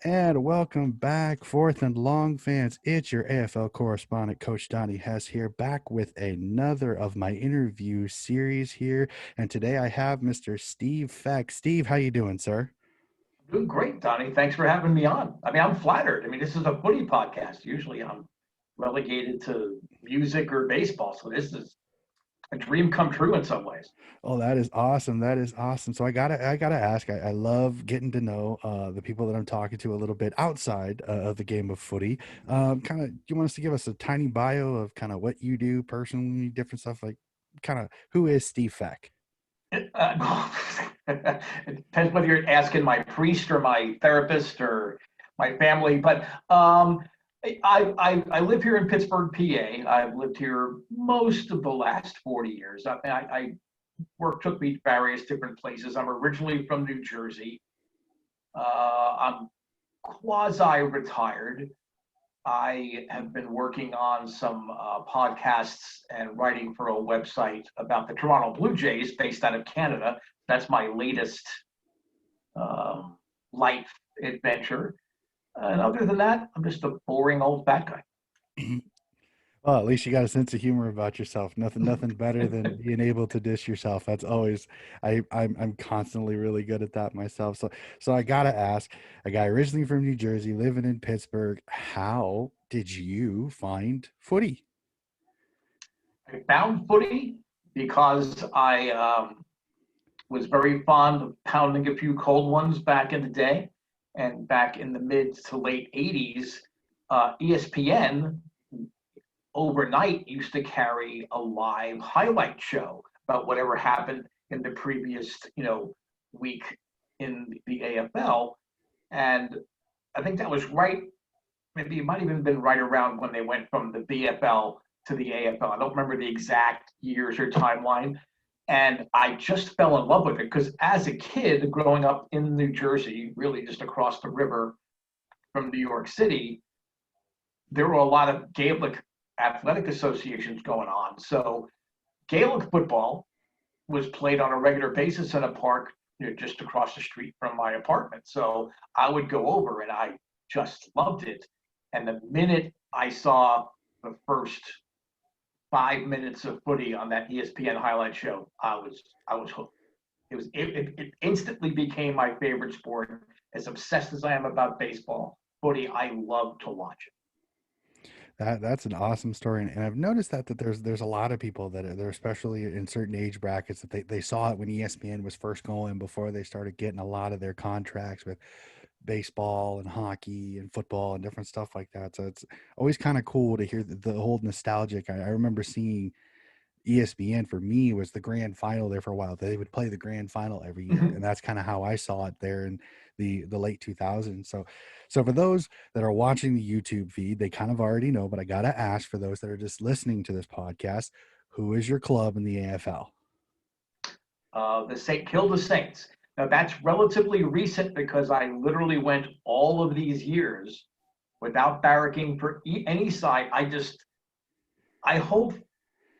And welcome back, fourth and long fans. It's your AFL correspondent, Coach Donnie Hess here, back with another of my interview series here. And today I have Mr. Steve Feck. Steve, how you doing, sir? Doing great, Donnie. Thanks for having me on. I'm flattered. This is a footy podcast. Usually I'm relegated to music or baseball. So this is a dream come true in some ways. Oh, that is awesome. That is awesome. So I gotta ask. I love getting to know the people that I'm talking to a little bit outside of the game of footy. Kind of, you want us to give us a tiny bio of kind of what you do personally, different stuff like kind of who is Steve Feck? It depends whether you're asking my priest or my therapist or my family. But I live here in Pittsburgh, PA. I've lived here most of the last 40 years. Work took me to various different places. I'm originally from New Jersey. I'm quasi-retired. I have been working on some podcasts and writing for a website about the Toronto Blue Jays based out of Canada. That's my latest life adventure. And other than that, I'm just a boring old fat guy. Well, at least you got a sense of humor about yourself. Nothing better than being able to dish yourself. That's always I'm constantly really good at that myself. So I gotta ask, a guy originally from New Jersey, living in Pittsburgh, how did you find footy? I found footy because I was very fond of pounding a few cold ones back in the day. And back in the mid to late 80s, ESPN overnight used to carry a live highlight show about whatever happened in the previous, week in the AFL. And I think that was right. Maybe it might have even been right around when they went from the BFL to the AFL. I don't remember the exact years or timeline. And I just fell in love with it because as a kid growing up in New Jersey, really just across the river from New York City, there were a lot of Gaelic athletic associations going on. So Gaelic football was played on a regular basis in a park just across the street from my apartment. So I would go over and I just loved it. And the minute I saw the first 5 minutes of footy on that ESPN highlight show, I was hooked. It instantly became my favorite sport. As obsessed as I am about baseball, footy, I love to watch it. That's an awesome story, and I've noticed that there's a lot of people that are, they're especially in certain age brackets that they saw it when ESPN was first going before they started getting a lot of their contracts with baseball and hockey and football and different stuff like that. So it's always kind of cool to hear the whole nostalgic. I remember seeing ESPN for me was the grand final there for a while. They would play the grand final every year, and Mm-hmm. that's kind of how I saw it there in the late 2000s. So for those that are watching the YouTube feed, they kind of already know, but I gotta ask for those that are just listening to this podcast, who is your club in the AFL? The St. Kilda Saints. Now that's relatively recent because I literally went all of these years without barracking for any side. I hold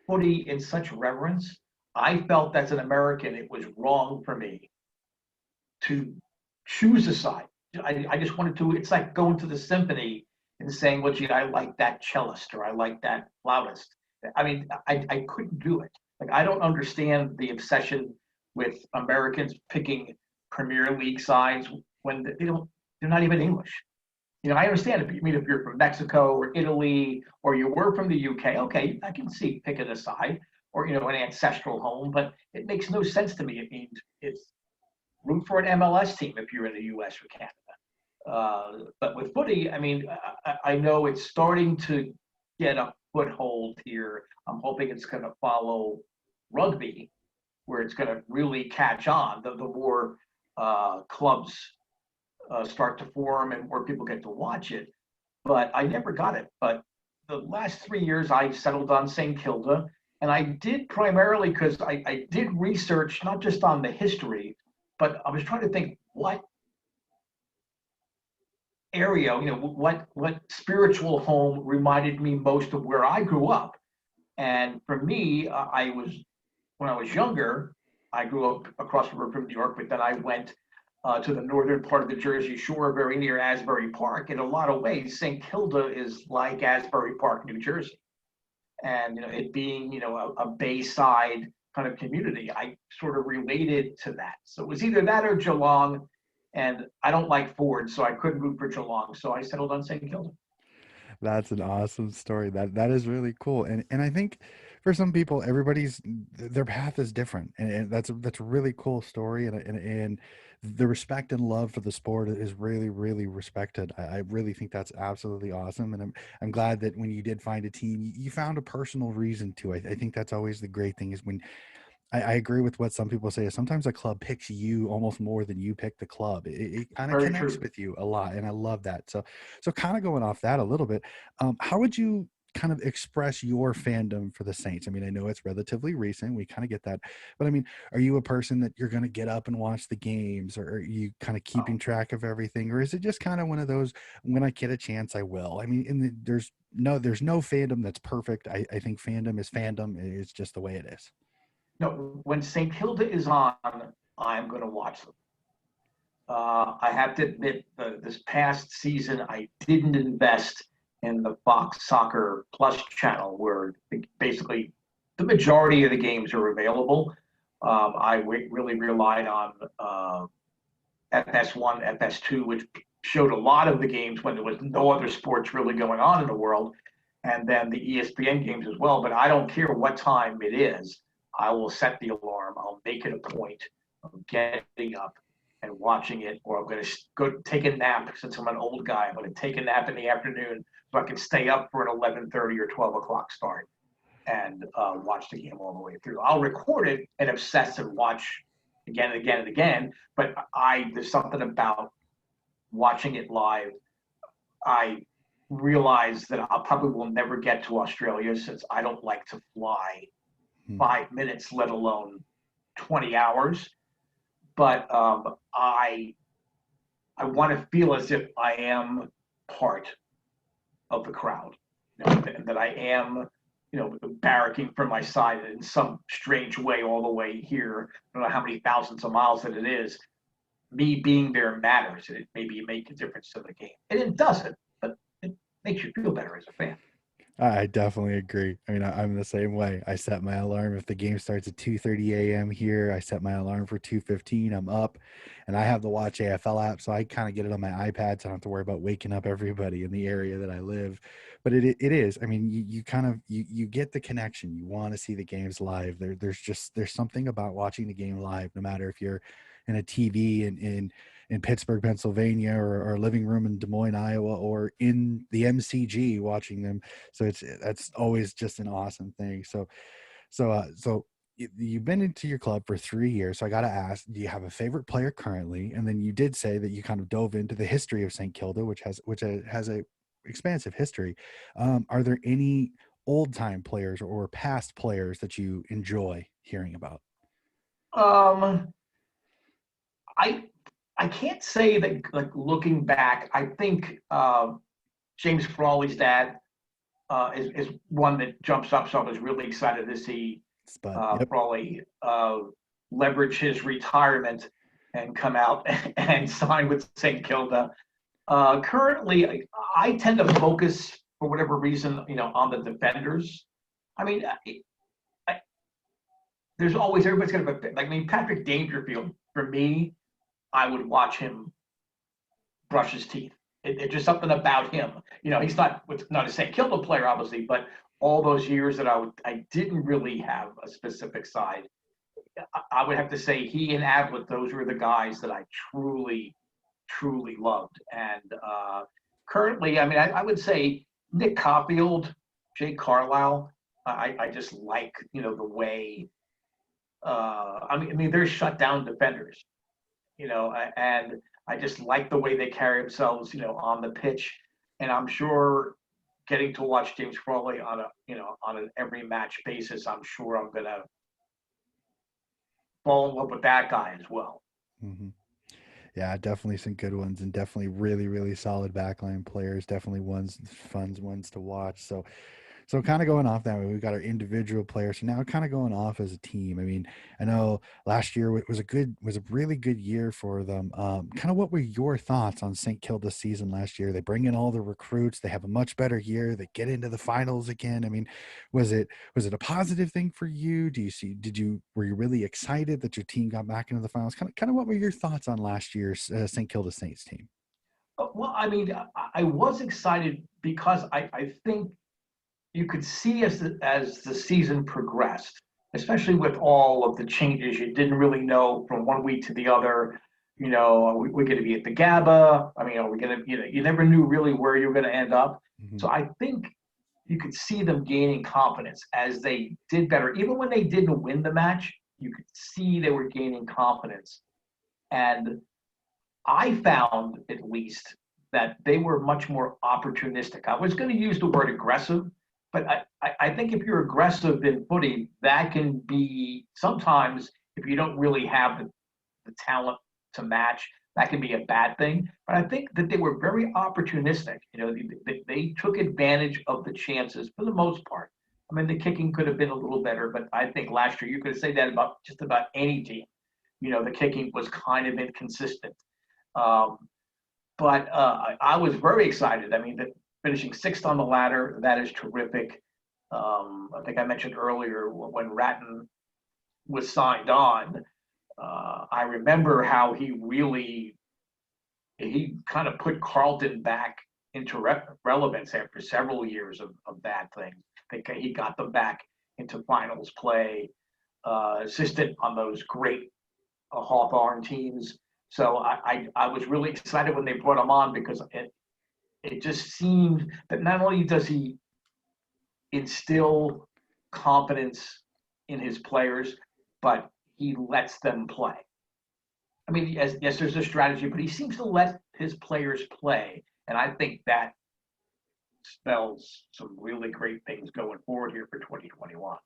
footy in such reverence. I felt as an American it was wrong for me to choose a side. I just wanted to. It's like going to the symphony and saying, "Well, gee, I like that cellist or I like that flautist." I couldn't do it. Like I don't understand the obsession with Americans picking Premier League sides when they're not even English. I understand if you're from Mexico or Italy or you were from the UK, okay, I can see picking a side or an ancestral home, but it makes no sense to me. It means it's root for an MLS team if you're in the US or Canada. But with footy, I know it's starting to get a foothold here. I'm hoping it's going to follow rugby, where it's going to really catch on. The more clubs start to form and more people get to watch it. But I never got it. But the last 3 years, I settled on St. Kilda. And I did primarily because I did research, not just on the history, but I was trying to think what area, what spiritual home reminded me most of where I grew up. And for me, when I was younger, I grew up across the river from New York, but then I went to the northern part of the Jersey Shore, very near Asbury Park. In a lot of ways, St. Kilda is like Asbury Park, New Jersey. And it being a Bayside kind of community, I sort of related to that. So it was either that or Geelong, and I don't like Ford, so I couldn't root for Geelong, so I settled on St. Kilda. That's an awesome story. That is really cool. And I think for some people, everybody's their path is different, and that's a really cool story. And the respect and love for the sport is really really respected. I really think that's absolutely awesome. And I'm glad that when you did find a team, you found a personal reason to. I think that's always the great thing is when I agree with what some people say. Sometimes a club picks you almost more than you pick the club. It kind of Very connects true. with you a lot, and I love that. So kind of going off that a little bit, how would you kind of express your fandom for the Saints? I mean, I know it's relatively recent. We kind of get that, but I mean, are you a person that you're going to get up and watch the games, or are you kind of Oh, keeping track of everything, or is it just kind of one of those when I get a chance, I will? I mean, there's no fandom that's perfect. I think fandom is fandom. It's just the way it is. no, when St. Kilda is on, I'm going to watch them. I have to admit, this past season, I didn't invest in the Fox Soccer Plus channel, where basically the majority of the games are available. I really relied on FS1, FS2, which showed a lot of the games when there was no other sports really going on in the world, and then the ESPN games as well. But I don't care what time it is. I will set the alarm. I'll make it a point of getting up and watching it, or I'm going to go take a nap. Since I'm an old guy, I'm going to take a nap in the afternoon so I can stay up for an 11:30 or 12 o'clock start and watch the game all the way through. I'll record it and obsess and watch again and again and again. But there's something about watching it live. I realize that I probably will never get to Australia, since I don't like to fly Hmm. 5 minutes, let alone 20 hours. But I want to feel as if I am part of the crowd, and that I am, barracking for my side in some strange way all the way here. I don't know how many thousands of miles that it is. Me being there matters, and it maybe make a difference to the game. And it doesn't, but it makes you feel better as a fan. I definitely agree. I mean, I'm the same way. I set my alarm if the game starts at 2:30 a.m. here. I set my alarm for 2:15. I'm up, and I have the Watch AFL app, so I kind of get it on my iPad, so I don't have to worry about waking up everybody in the area that I live. But it is. I mean, you kind of you get the connection. You want to see the games live. There's something about watching the game live, no matter if you're in a TV in Pittsburgh, Pennsylvania, or living room in Des Moines, Iowa, or in the MCG watching them. So that's always just an awesome thing. So you've been into your club for 3 years. So I got to ask, do you have a favorite player currently? And then you did say that you kind of dove into the history of St. Kilda, which has a expansive history. Are there any old time players or past players that you enjoy hearing about? Um, I I can't say that, like, looking back. I think James Frawley's dad is one that jumps up. So I was really excited to see Spud. Yep. Frawley leverage his retirement and come out and sign with St. Kilda. Currently, I tend to focus, for whatever reason, on the defenders. I mean, I, there's always, everybody's going to like, I mean, Patrick Dangerfield, for me, I would watch him brush his teeth. It's just something about him. He's not a St. Kilda player, obviously, but all those years that I didn't really have a specific side, I would have to say he and Ablett, those were the guys that I truly, truly loved. And currently, I mean, I would say Nick Coffield, Jay Carlisle. I just like, the way. I mean, they're shut down defenders, and I just like the way they carry themselves, on the pitch. And I'm sure getting to watch James Frawley on an every match basis, I'm sure I'm gonna fall in love with that guy as well. Hmm. Yeah, definitely some good ones, and definitely really, really solid backline players. Definitely fun ones to watch. So kind of going off that way, we've got our individual players. So now kind of going off as a team. I mean, I know last year was a really good year for them. Kind of what were your thoughts on St. Kilda's season last year? They bring in all the recruits. They have a much better year. They get into the finals again. I mean, was it a positive thing for you? Were you really excited that your team got back into the finals? Kind of what were your thoughts on last year's St. Kilda Saints team? Well, I mean, I was excited because I think you could see as the season progressed, especially with all of the changes, you didn't really know from one week to the other. You know, are we going to be at the GABA? I mean, are we going to? You never knew really where you were going to end up. Mhm. So I think you could see them gaining confidence as they did better. Even when they didn't win the match, you could see they were gaining confidence. And I found, at least, that they were much more opportunistic. I was going to use the word aggressive, but I think if you're aggressive in footy, that can be sometimes, if you don't really have the talent to match, that can be a bad thing. But I think that they were very opportunistic. You know, they took advantage of the chances for the most part. I mean, the kicking could have been a little better, but I think last year you could say that about just about any team. You know, the kicking was kind of inconsistent. Um, but I was very excited. I mean, finishing sixth on the ladder, that is terrific. I think I mentioned earlier when Ratton was signed on, I remember how he kind of put Carlton back into relevance after several years of bad things. I think he got them back into finals play, assistant on those great Hawthorn teams. So I was really excited when they brought him on because it just seemed that not only does he instill confidence in his players, but he lets them play. I mean, yes, there's a strategy, but he seems to let his players play, and I think that spells some really great things going forward here for 2021.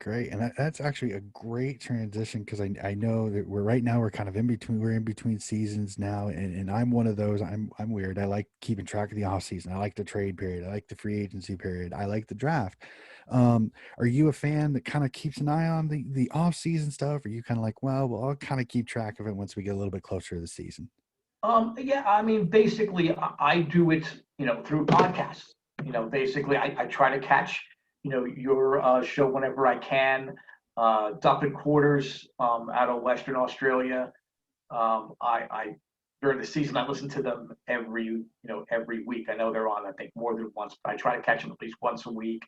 Great, and that's actually a great transition because I know that we're kind of in between seasons now, and I'm one of those. I'm weird. I like keeping track of the off season. I like the trade period. I like the free agency period. I like the draft. Are you a fan that kind of keeps an eye on the off season stuff? Or are you kind of like, well, I'll kind of keep track of it once we get a little bit closer to the season? Yeah, I mean, basically, I do it, through podcasts. Basically, I try to catch, your show whenever I can. Duck and Quarters out of Western Australia. I during the season I listen to them every week. I know they're on, I think, more than once, but I try to catch them at least once a week.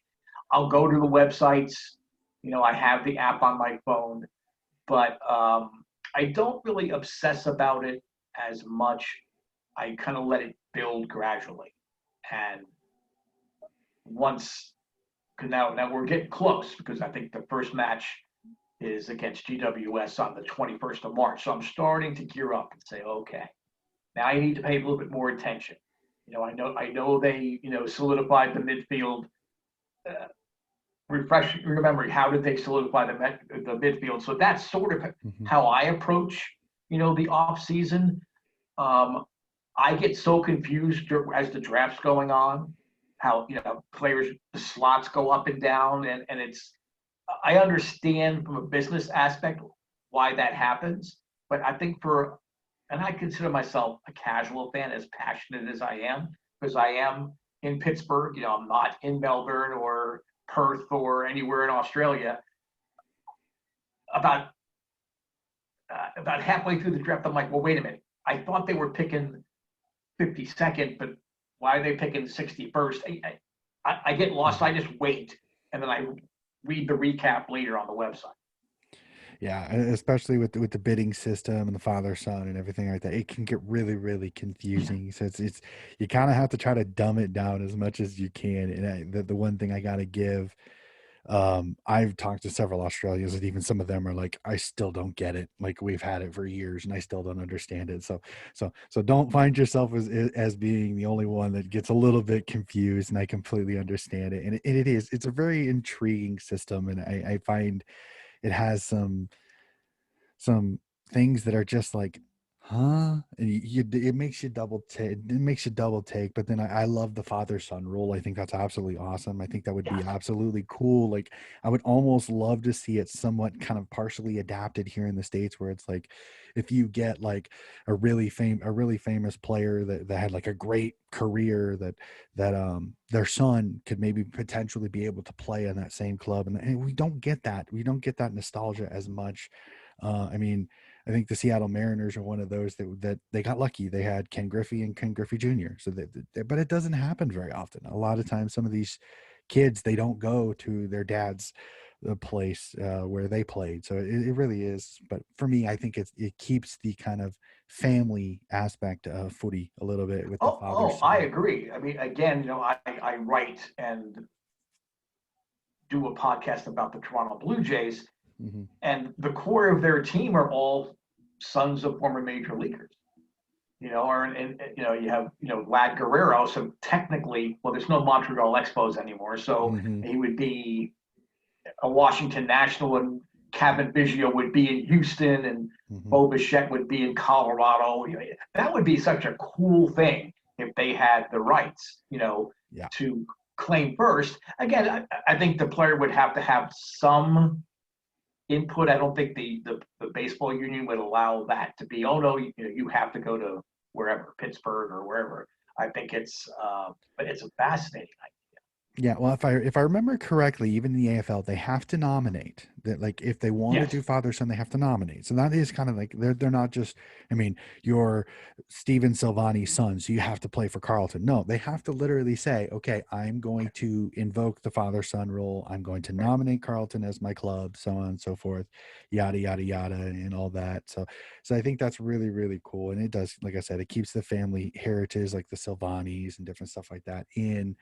I'll go to the websites. I have the app on my phone, but I don't really obsess about it as much. I kind of let it build gradually. And once, now we're getting close because I think the first match is against GWS on the 21st of March. So I'm starting to gear up and say, okay, now I need to pay a little bit more attention. I know they, solidified the midfield. Uh, Refresh your memory. How did they solidify the midfield? So that's sort of Hmm. how I approach, the off season. Um, I get so confused as the draft's going on, how players the slots go up and down, and it's I understand from a business aspect why that happens, but I think and I consider myself a casual fan, as passionate as I am, because I am in Pittsburgh. I'm not in Melbourne or Perth or anywhere in Australia. About about halfway through the draft, I'm like, well, wait a minute. I thought they were picking 52nd, but why are they picking 61st? I get lost. I just wait, and then I read the recap later on the website. Yeah, especially with the bidding system and the father son and everything like that, it can get really really confusing. So it's you kind of have to try to dumb it down as much as you can. And the one thing I got to give, I've talked to several Australians, and even some of them are like, I still don't get it. Like we've had it for years, and I still don't understand it. So don't find yourself as being the only one that gets a little bit confused. And I completely understand it. And it's a very intriguing system, and I find it has some things that are just like, Huh? And it makes you double take. But then I love the father son rule. I think that's absolutely awesome. I think that would be Yes. absolutely cool. Like I would almost love to see it somewhat kind of partially adapted here in the States, where it's like if you get like a really famous player that had like a great career, that their son could maybe potentially be able to play in that same club. And we don't get that. We don't get that nostalgia as much. I mean, I think the Seattle Mariners are one of those that they got lucky. They had Ken Griffey and Ken Griffey Jr. So but it doesn't happen very often. A lot of times, some of these kids, they don't go to their dad's place where they played. So it really is. But for me, I think it keeps the kind of family aspect of footy a little bit with the father I son. agree. I mean, again, I write and do a podcast about the Toronto Blue Jays, Hmm. and the core of their team are all sons of former major leaguers. You have Vlad Guerrero. So technically, well, there's no Montreal Expos anymore, so Hmm. he would be a Washington National, and Kevin Biggio would be in Houston, and Hmm. Bo Bichette would be in Colorado. That would be such a cool thing if they had the rights, Yeah. to claim first. Again, I think the player would have to have some input. I don't think the baseball union would allow that to be, oh no, you have to go to wherever, Pittsburgh or wherever. I think but it's a fascinating Yeah, well, if I remember correctly, even in the AFL, they have to nominate that. Like, if they want idea. to Yes, do father son, they have to nominate. So that is kind of like they're not just. I mean, you're Steven Silvani's son, so you have to play for Carlton. No, they have to literally say, okay, I'm going to invoke the father son rule. I'm going to right. nominate Carlton as my club, so on and so forth, yada yada yada, and all that. So I think that's really really cool, and it does, like I said, it keeps the family heritage, like the Silvanis and different stuff like that, in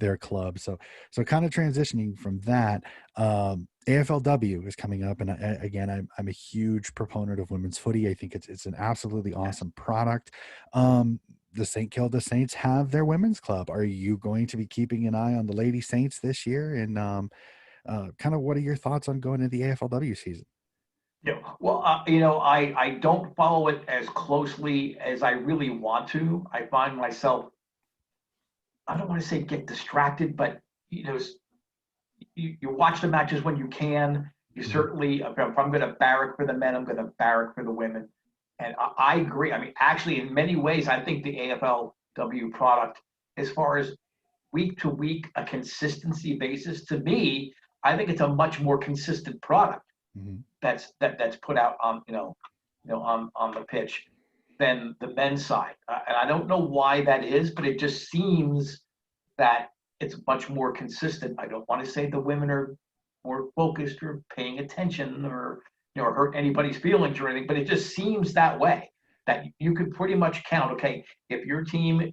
their club. So kind of transitioning from that, AFLW is coming up, and again, I'm a huge proponent of women's footy. I think it's an absolutely Yes. awesome product. The St. Kilda Saints have their women's club. Are you going to be keeping an eye on the Lady Saints this year? And kind of what are your thoughts on going into the AFLW season? Yeah. Well, I don't follow it as closely as I really want to. I find myself, I don't want to say get distracted, but you watch the matches when you can. You Mhm. certainly, if I'm going to barrack for the men, I'm going to barrack for the women. And I agree. I mean, actually, in many ways, I think the AFLW product, as far as week to week, a consistency basis, to me, I think it's a much more consistent product Mhm. that's put out on on the pitch than the men's side. And I don't know why that is, but it just seems that it's much more consistent. I don't want to say the women are more focused or paying attention, or hurt anybody's feelings or anything, but it just seems that way, that you could pretty much count. Okay, if your team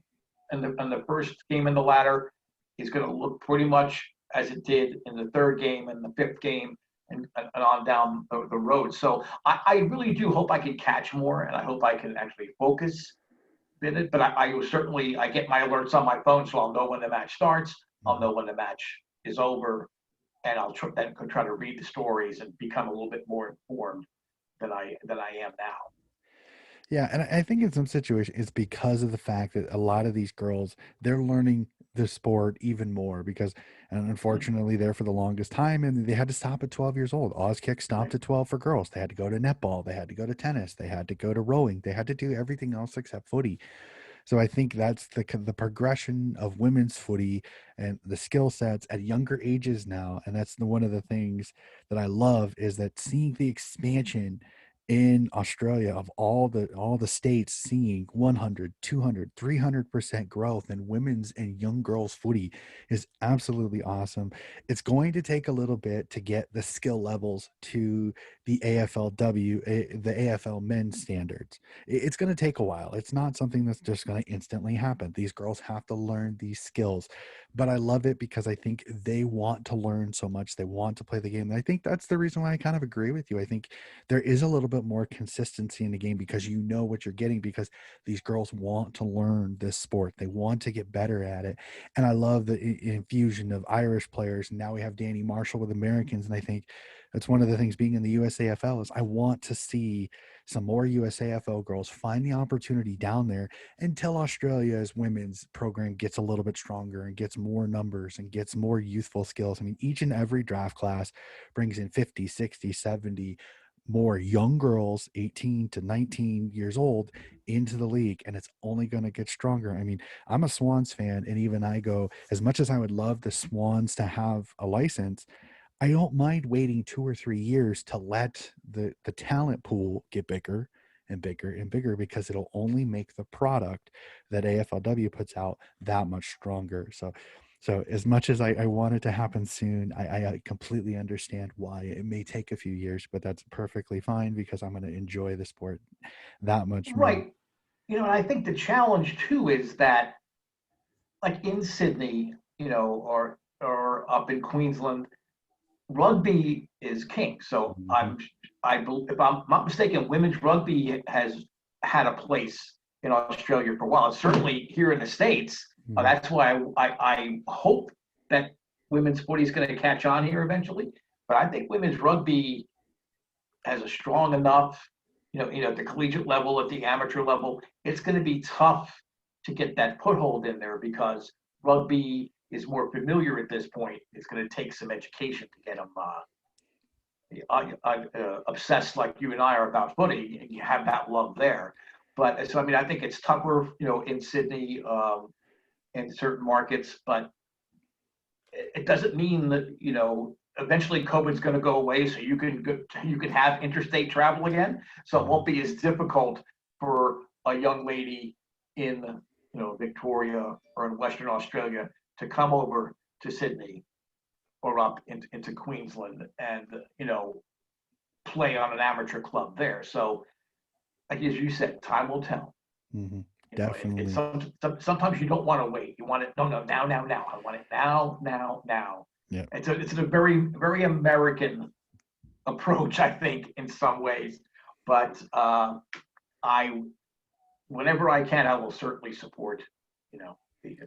in the first game in the ladder is going to look pretty much as it did in the third game and the fifth game, and on down the road. So I really do hope I can catch more, and I hope I can actually focus in it. But I certainly, I get my alerts on my phone, so I'll know when the match starts. I'll Mhm. know when the match is over, and then try to read the stories and become a little bit more informed than I am now. Yeah, and I think in some situations it's because of the fact that a lot of these girls, they're learning the sport even more because, and Hmm. unfortunately, there for the longest time, and they had to stop at 12 years old. Auskick stopped Right. at 12 for girls. They had to go to netball, they had to go to tennis, they had to go to rowing, they had to do everything else except footy. So I think that's the progression of women's footy and the skill sets at younger ages now, and that's one of the things that I love is that seeing the expansion in Australia of all the states seeing 100, 200, 300% growth in women's and young girls footy is absolutely awesome. It's going to take a little bit to get the skill levels to the AFLW, the AFL men's standards. It's going to take a while. It's not something that's just going to instantly happen. These girls have to learn these skills, but I love it because I think they want to learn so much. They want to play the game. And I think that's the reason why I kind of agree with you. I think there is a little bit bit more consistency in the game because you know what you're getting, because these girls want to learn this sport. They want to get better at it. And I love the infusion of Irish players. And now we have Danny Marshall with Americans. And I think that's one of the things being in the USAFL is I want to see some more USAFL girls find the opportunity down there until Australia's women's program gets a little bit stronger and gets more numbers and gets more youthful skills. I mean, each and every draft class brings in 50, 60, 70 more young girls, 18 to 19 years old, into the league, and it's only going to get stronger. I mean, I'm a Swans fan, and even I go, as much as I would love the Swans to have a license, I don't mind waiting 2 or 3 years to let the talent pool get bigger and bigger and bigger, because it'll only make the product that AFLW puts out that much stronger. So as much as I want it to happen soon, I completely understand why it may take a few years, but that's perfectly fine because I'm going to enjoy the sport that much more. Right. And I think the challenge too is that, like in Sydney, or up in Queensland, rugby is king. So Mhm. if I'm not mistaken, women's rugby has had a place in Australia for a while. Certainly here in the States. Mhm. That's why I hope that women's footy is going to catch on here eventually. But I think women's rugby has a strong enough, at the collegiate level, at the amateur level, it's going to be tough to get that foothold in there because rugby is more familiar at this point. It's going to take some education to get them obsessed like you and I are about footy, and you have that love there. But so, I mean, I think it's tougher, in Sydney, in certain markets, but it doesn't mean that, eventually COVID's going to go away, so you can have interstate travel again. So it won't be as difficult for a young lady in, Victoria or in Western Australia to come over to Sydney or up into Queensland and, play on an amateur club there. So, like as you said, time will tell. Mhm. It's Definitely. sometimes you don't want to wait. You want it, no, no, now, now, now. I want it now, now, now. Yeah. It's a very, very American approach, I think, in some ways. But I, whenever I can, I will certainly support, you know, the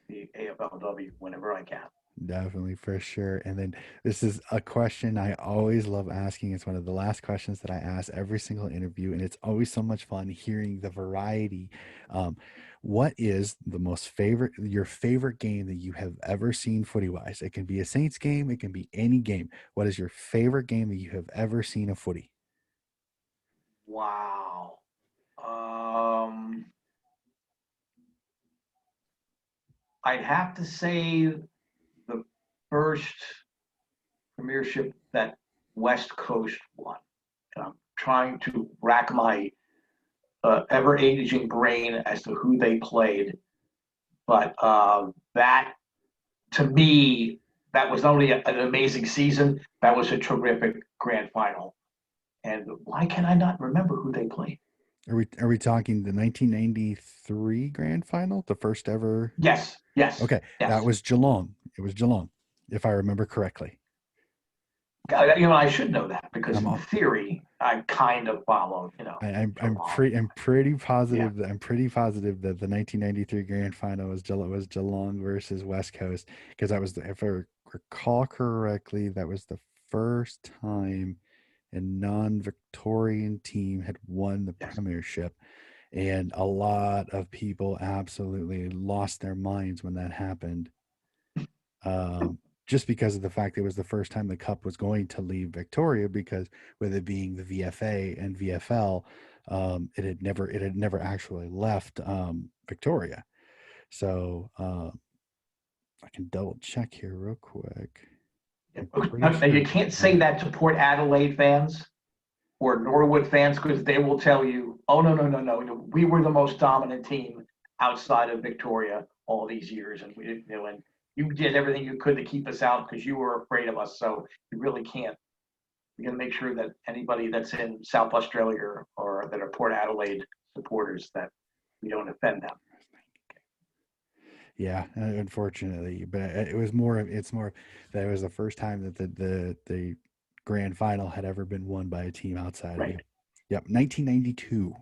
the AFLW whenever I can. Definitely, for sure. And then this is a question I always love asking. It's one of the last questions that I ask every single interview, and it's always so much fun hearing the variety. Um, what is your favorite game that you have ever seen footy wise? It can be a Saints game, it can be any game. What is your favorite game that you have ever seen of footy? Wow. Um, I'd have to say the first premiership that West Coast won. And I'm trying to rack my ever aging brain as to who they played. But that, to me, that was not only an amazing season, that was a terrific grand final. And why can I not remember who they played? Are we talking the 1993 grand final, the first ever? Yes, yes, Okay, that yes. was Geelong. It was Geelong, if I remember correctly. I should know that because I'm in theory, I kind of followed, Geelong. I'm pretty positive that the 1993 grand final was Geelong versus West Coast, because that was if I recall correctly, that was the first time a non-Victorian team had won the Yes. premiership, and a lot of people absolutely lost their minds when that happened. um, just because of the fact it was the first time the cup was going to leave Victoria, because with it being the VFA and VFL, it had never actually left Victoria. So I can double check here real quick. I'm pretty Now, sure you it was can't say Geelong. that to Port Adelaide fans or Norwood fans because they will tell you, oh, no, no, no, no. We were the most dominant team outside of Victoria all these years. And and you did everything you could to keep us out because you were afraid of us. So you really can't. You got to make sure that anybody that's in South Australia or that are Port Adelaide supporters, that we don't offend them. Yeah, unfortunately, but it's more that it was the first time that the grand final had ever been won by a team outside of Right. it. Yep, 1992.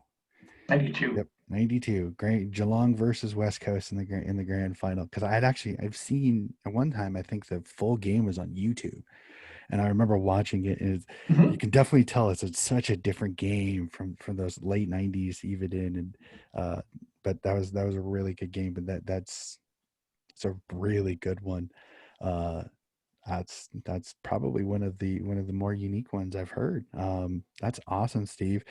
92. Yep, 92. Great Geelong versus West Coast in the grand final. Because I've seen at one time, I think the full game was on YouTube, and I remember watching it. And you Mhm. can definitely tell it's such a different game from those late 90s even in. And but that was a really good game. But that's it's a really good one. Uh, that's probably one of the more unique ones I've heard. That's awesome, Steve.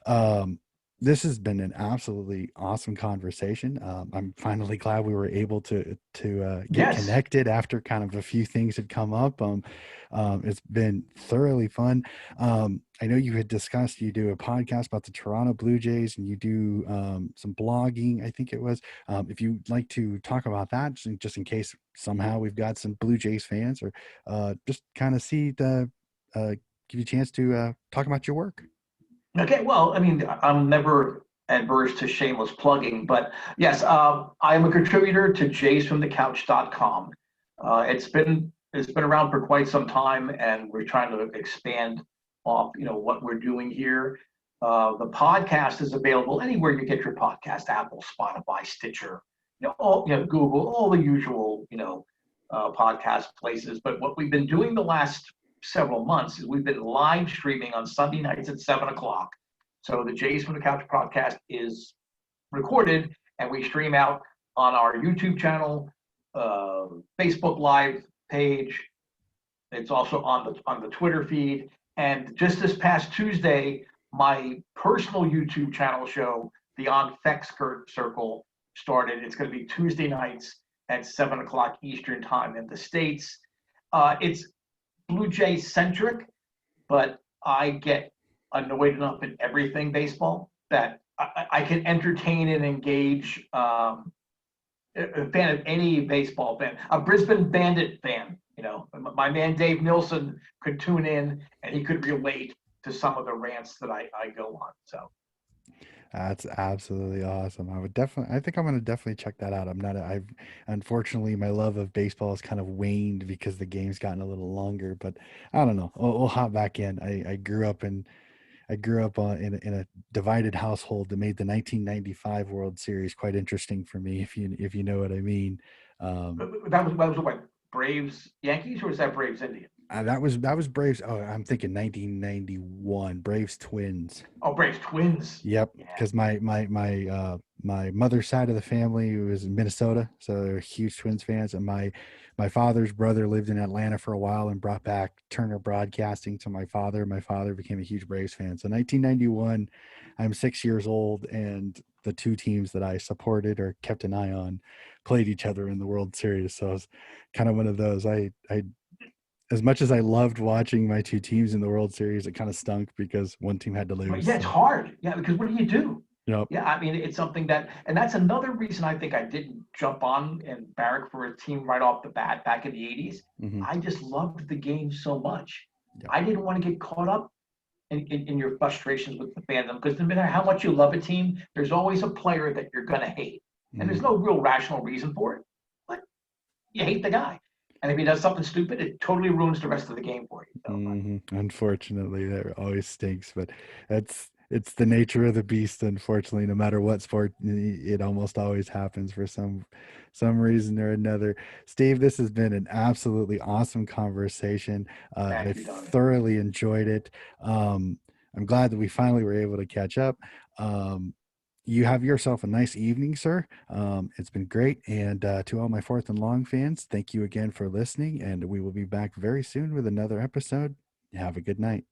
Um, this has been an absolutely awesome conversation. I'm finally glad we were able to get Yes. connected after kind of a few things had come up. It's been thoroughly fun. I know you had discussed you do a podcast about the Toronto Blue Jays and you do some blogging, I think it was. If you'd like to talk about that, just in case somehow we've got some Blue Jays fans, or just kind of uh, give you a chance to talk about your work. Okay, well, I mean, I'm never adverse to shameless plugging, but yes, I am a contributor to jaysfromthecouch.com. It's been around for quite some time, and we're trying to expand off, what we're doing here. The podcast is available anywhere you get your podcast: Apple, Spotify, Stitcher, Google, all the usual, podcast places. But what we've been doing the last several months is we've been live streaming on Sunday nights at 7 o'clock. So the Jays from the Couch podcast is recorded, and we stream out on our YouTube channel, uh, Facebook Live page. It's also on the Twitter feed. And just this past Tuesday, my personal YouTube channel show, the On Feck Circle, started. It's going to be Tuesday nights at 7 o'clock Eastern time in the States. It's Blue Jay centric, but I get annoyed enough in everything baseball that I can entertain and engage, a fan of any baseball fan, a Brisbane Bandit fan. My man Dave Nilsson could tune in and he could relate to some of the rants that I go on. So That's absolutely awesome. I think I'm going to definitely check that out. Unfortunately, my love of baseball has kind of waned because the game's gotten a little longer, but I don't know. We'll hop back in. I grew up in a divided household that made the 1995 World Series quite interesting for me, if you know what I mean. Um, that was what, Braves Yankees, or was that Braves Indians? that was Braves. Oh, I'm thinking 1991 Braves Twins. Oh, Braves Twins. Yep, Yeah. because my mother's side of the family was in Minnesota, so they're huge Twins fans. And my father's brother lived in Atlanta for a while and brought back Turner Broadcasting to my father. My father became a huge Braves fan. So 1991, I'm 6 years old, and the two teams that I supported or kept an eye on played each other in the World Series. So I was kind of one of those. I as much as I loved watching my two teams in the World Series, it kind of stunk because one team had to But lose. yeah, it's So, hard. Yeah, because what do you do? yep. Yeah, I mean, it's something and that's another reason I think I didn't jump on and barrack for a team right off the bat back in the 80s. Hmm. I just loved the game so much. Yep. I didn't want to get caught up in your frustrations with the fandom, because no matter how much you love a team, there's always a player that you're going to hate. And there's Hmm. no real rational reason for it, but you hate the guy. And if he does something stupid, it totally ruins the rest of the game for you. So, Hmm. Unfortunately, that always stinks, but it's the nature of the beast. Unfortunately, no matter what sport, it almost always happens for some reason or another. Steve, this has been an absolutely awesome conversation. I thank you, Donnie. thoroughly enjoyed it. Um, I'm glad that we finally were able to catch up. Um, you have yourself a nice evening, sir. It's been great. And to all my fourth and long fans, thank you again for listening. And we will be back very soon with another episode. Have a good night.